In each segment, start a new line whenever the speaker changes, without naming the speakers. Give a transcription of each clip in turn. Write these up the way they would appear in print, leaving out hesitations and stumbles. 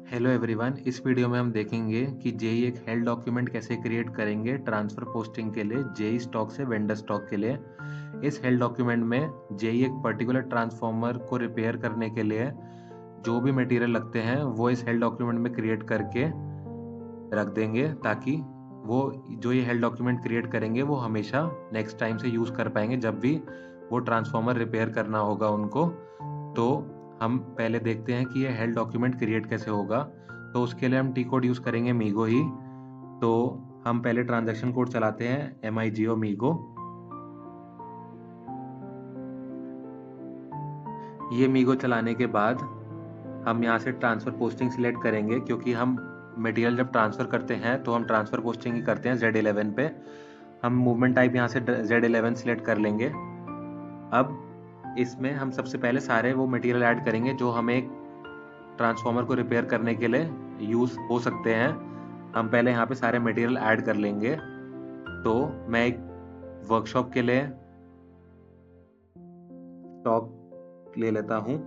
Hello everyone, इस video में हम देखेंगे कि जेई एक हेल्थ डॉक्यूमेंट कैसे क्रिएट करेंगे ट्रांसफ़र पोस्टिंग के लिए जेई स्टॉक से वेंडर स्टॉक के लिए। इस हेल्थ डॉक्यूमेंट में जेई एक पर्टिकुलर ट्रांसफॉर्मर को रिपेयर करने के लिए जो भी मटेरियल लगते हैं वो इस हेल्थ डॉक्यूमेंट में क्रिएट करके रख देंगे, ताकि वो जो ये हेल्थ डॉक्यूमेंट क्रिएट करेंगे वो हमेशा नेक्स्ट टाइम से यूज़ कर पाएंगे जब भी वो ट्रांसफॉर्मर रिपेयर करना होगा उनको। तो हम पहले देखते हैं कि ये हेल्थ डॉक्यूमेंट क्रिएट कैसे होगा। तो उसके लिए हम टी कोड यूज़ करेंगे मीगो ही। तो हम पहले ट्रांजैक्शन कोड चलाते हैं MIGO मीगो। ये मीगो चलाने के बाद हम यहाँ से ट्रांसफ़र पोस्टिंग सिलेक्ट करेंगे, क्योंकि हम मटेरियल जब ट्रांसफ़र करते हैं तो हम ट्रांसफ़र पोस्टिंग ही करते हैं Z11 पे। हम मूवमेंट टाइप यहाँ से Z11 सिलेक्ट कर लेंगे। अब इसमें हम सबसे पहले सारे वो मटेरियल ऐड करेंगे जो हमें एक ट्रांसफॉर्मर को रिपेयर करने के लिए यूज़ हो सकते हैं। हम पहले यहाँ पे सारे मटेरियल ऐड कर लेंगे। तो मैं एक वर्कशॉप के लिए स्टॉक ले लेता हूँ।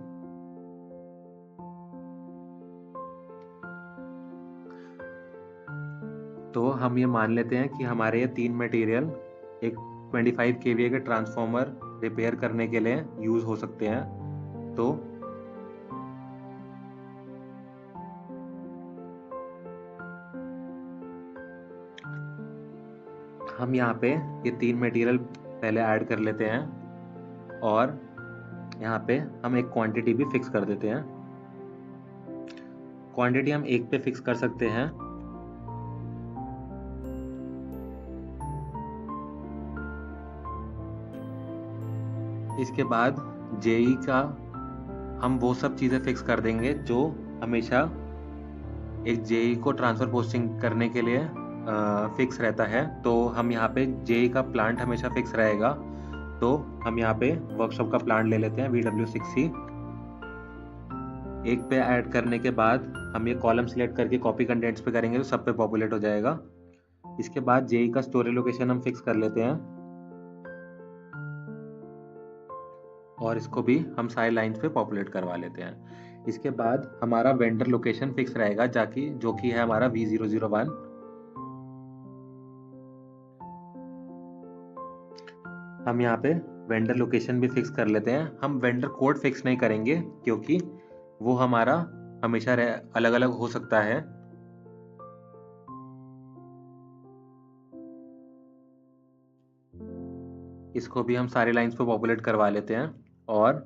तो हम ये मान लेते हैं कि हमारे ये 3 मटेरियल एक 25 kVA के ट्रांसफॉर्मर रिपेयर करने के लिए यूज़ हो सकते हैं। तो हम यहाँ पे ये 3 मटेरियल पहले ऐड कर लेते हैं और यहाँ पे हम एक क्वांटिटी भी फिक्स कर देते हैं। क्वांटिटी हम 1 पे फिक्स कर सकते हैं। इसके बाद जेई का हम वो सब चीज़ें फिक्स कर देंगे जो हमेशा एक जेई को ट्रांसफ़र पोस्टिंग करने के लिए फिक्स रहता है। तो हम यहाँ पे जेई का प्लांट हमेशा फिक्स रहेगा। तो हम यहाँ पे वर्कशॉप का प्लांट ले लेते हैं VW6C। एक पे ऐड करने के बाद हम ये कॉलम सिलेक्ट करके कॉपी कंटेंट्स पे करेंगे तो सब पे पॉपुलेट हो जाएगा। इसके बाद जेई का स्टोरेज लोकेशन हम फिक्स कर लेते हैं और इसको भी हम सारे लाइंस पे पॉपुलेट करवा लेते हैं। इसके बाद हमारा वेंडर लोकेशन फिक्स रहेगा जाकि जो कि है हमारा V001। हम यहाँ पे वेंडर लोकेशन भी फिक्स कर लेते हैं। हम वेंडर कोड फिक्स नहीं करेंगे क्योंकि वो हमारा हमेशा अलग अलग हो सकता है। इसको भी हम सारे लाइंस पे पॉपुलेट करवा लेते हैं और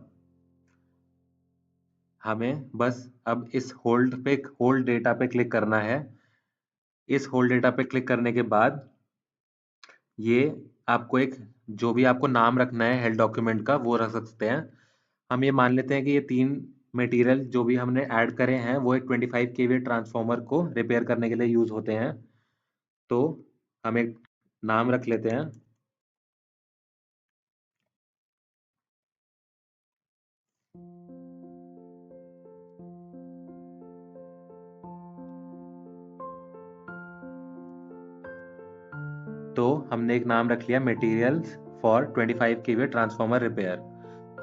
हमें बस अब इस होल्ड डेटा पे क्लिक करना है। इस होल्ड डेटा पे क्लिक करने के बाद ये आपको एक जो भी आपको नाम रखना है हेल्थ डॉक्यूमेंट का वो रख सकते हैं। हम ये मान लेते हैं कि ये 3 मटेरियल जो भी हमने ऐड करे हैं वो एक 25 kVA ट्रांसफॉर्मर को रिपेयर करने के लिए यूज़ होते हैं। तो हम एक नाम रख लेते हैं। तो हमने एक नाम रख लिया materials for 25 kVA transformer repair.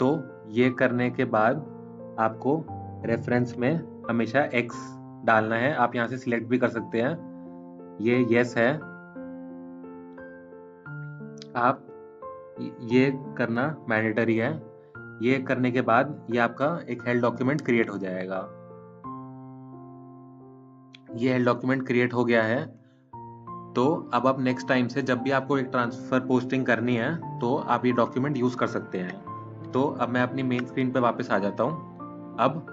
तो ये करने के बाद आपको रेफरेंस में हमेशा X डालना है। आप यहाँ से सिलेक्ट भी कर सकते हैं। ये यस है। आप ये करना मैंडेटरी है। ये करने के बाद ये आपका एक हेल्थ डॉक्यूमेंट क्रिएट हो जाएगा। ये हेल्थ डॉक्यूमेंट क्रिएट हो गया है। तो अब आप नेक्स्ट टाइम से जब भी आपको एक ट्रांसफ़र पोस्टिंग करनी है तो आप ये डॉक्यूमेंट यूज़ कर सकते हैं। तो अब मैं अपनी मेन स्क्रीन पे वापस आ जाता हूँ। अब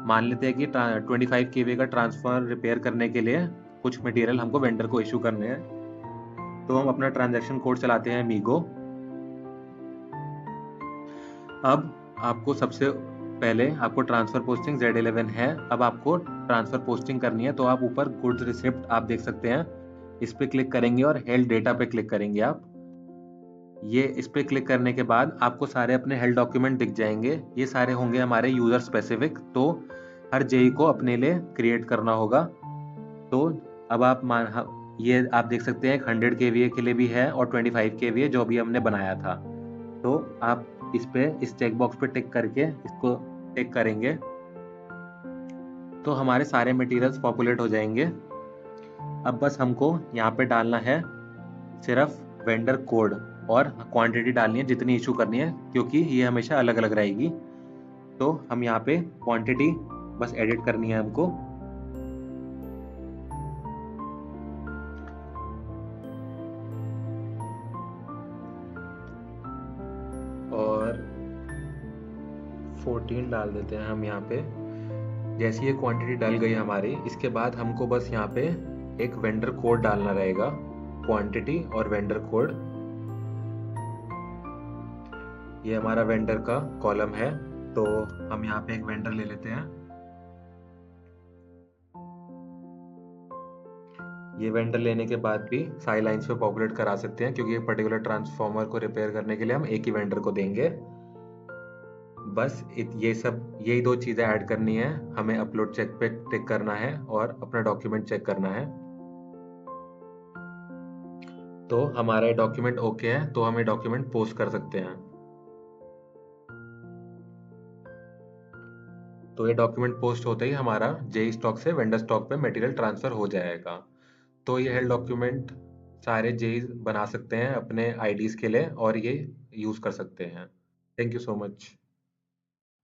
मान लेते हैं कि 25 kVA का ट्रांसफर रिपेयर करने के लिए कुछ मटेरियल हमको वेंडर को इशू करने हैं। तो हम अपना ट्रांजैक्शन कोड चलाते हैं मीगो। अब आपको सबसे पहले आपको ट्रांसफ़र पोस्टिंग Z11 है। अब आपको ट्रांसफ़र पोस्टिंग करनी है तो आप ऊपर गुड्स रिसिप्ट आप देख सकते हैं। इस पे क्लिक करेंगे और हेल्थ डेटा पे क्लिक करेंगे आप। ये इस पे क्लिक करने के बाद आपको सारे अपने हेल्थ डॉक्यूमेंट दिख जाएंगे। ये सारे होंगे हमारे यूज़र स्पेसिफिक। तो हर जेई को अपने लिए क्रिएट करना होगा। तो अब ये आप देख सकते हैं 100 kVA के लिए भी है और 25 kVA जो भी हमने बनाया था। तो आप इस चेक बॉक्स पे टिक करके इसको टिक करेंगे। तो हमारे सारे मटेरियल्स पॉपुलेट हो जाएंगे। अब बस हमको यहाँ पे डालना है सिर्फ वेंडर कोड और क्वांटिटी डालनी है जितनी इशू करनी है, क्योंकि ये हमेशा अलग अलग रहेगी। तो हम यहाँ पे क्वांटिटी बस एडिट करनी है हमको, और 14 डाल देते हैं हम यहाँ पे। जैसे ये क्वांटिटी डल गई हमारी, इसके बाद हमको बस यहाँ पे एक वेंडर कोड डालना रहेगा, क्वांटिटी और वेंडर कोड। ये हमारा वेंडर का कॉलम है, तो हम यहाँ पे एक वेंडर ले लेते हैं। ये वेंडर लेने के बाद भी सारी लाइंस पे पॉपुलेट करा सकते हैं, क्योंकि एक पर्टिकुलर ट्रांसफॉर्मर को रिपेयर करने के लिए हम एक ही वेंडर को देंगे। बस ये सब यही दो चीज़ें ऐड करनी है, हमें अपलोड चेक पे टिक करना है और अपना डॉक्यूमेंट चेक करना है। तो हमारा ये डॉक्यूमेंट ओके है, तो हम ये डॉक्यूमेंट पोस्ट कर सकते हैं। तो ये डॉक्यूमेंट पोस्ट होते ही हमारा जेई स्टॉक से वेंडर स्टॉक पे मटेरियल ट्रांसफर हो जाएगा। तो ये हेल्थ डॉक्यूमेंट सारे जेई बना सकते हैं अपने आईडीज के लिए, और ये यूज़ कर सकते हैं। Thank you so much.